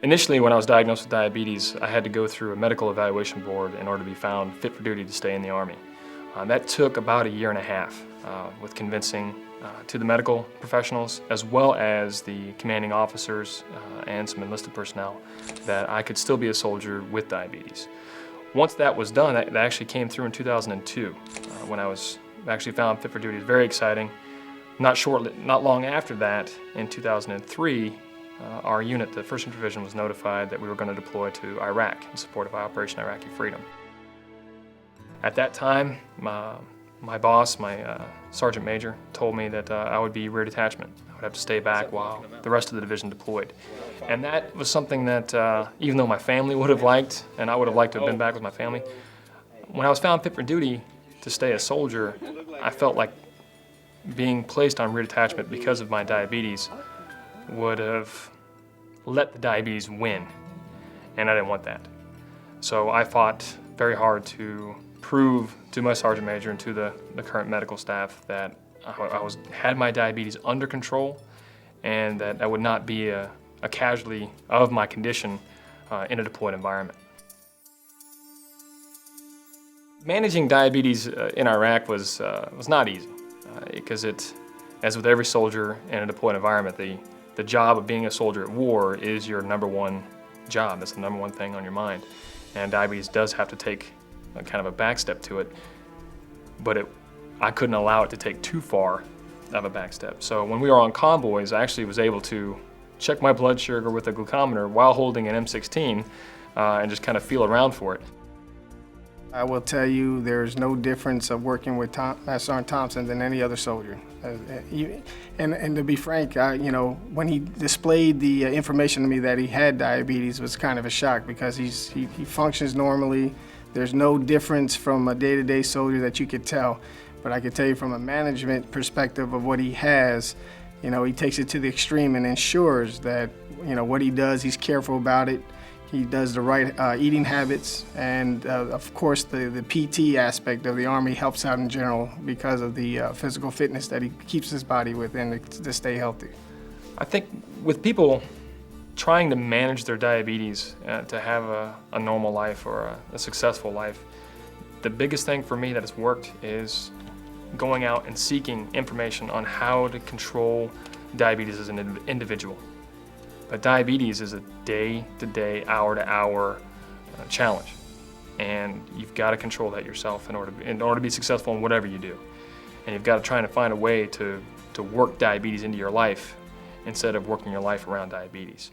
Initially, when I was diagnosed with diabetes, I had to go through a medical evaluation board in order to be found fit for duty to stay in the Army. That took about a year and a half with convincing to the medical professionals as well as the commanding officers and some enlisted personnel that I could still be a soldier with diabetes. Once that was done, that actually came through in 2002 when I was actually found fit for duty. It was very exciting. Not long after that, in 2003, our unit, the 1st Infantry Division, was notified that we were going to deploy to Iraq in support of Operation Iraqi Freedom. At that time, my boss, my sergeant major, told me that I would be rear detachment. I would have to stay back while the rest of the division deployed. And that was something that, even though my family would have liked, and I would have liked to have been back with my family, when I was found fit for duty to stay a soldier, I felt like being placed on rear detachment because of my diabetes would have let the diabetes win, and I didn't want that. So I fought very hard to prove to my sergeant major and to the current medical staff that I had my diabetes under control and that I would not be a casualty of my condition in a deployed environment. Managing diabetes in Iraq was not easy because as with every soldier in a deployed environment, the job of being a soldier at war is your #1 job. That's the #1 thing on your mind. And diabetes does have to take a kind of a back step to it, but I couldn't allow it to take too far of a back step. So when we were on convoys, I actually was able to check my blood sugar with a glucometer while holding an M16 and just kind of feel around for it. I will tell you there's no difference of working with Master Sergeant Thompson than any other soldier. And to be frank, when he displayed the information to me that he had diabetes, was kind of a shock because he functions normally. There's no difference from a day-to-day soldier that you could tell. But I can tell you from a management perspective of what he has, he takes it to the extreme and ensures that, what he does, he's careful about it. He does the right eating habits, and of course the PT aspect of the Army helps out in general because of the physical fitness that he keeps his body within to stay healthy. I think with people trying to manage their diabetes to have a normal life or a successful life, the biggest thing for me that has worked is going out and seeking information on how to control diabetes as an individual. But diabetes is a day-to-day, hour-to-hour challenge, and you've got to control that yourself in order to be successful in whatever you do. And you've got to try to find a way to work diabetes into your life instead of working your life around diabetes.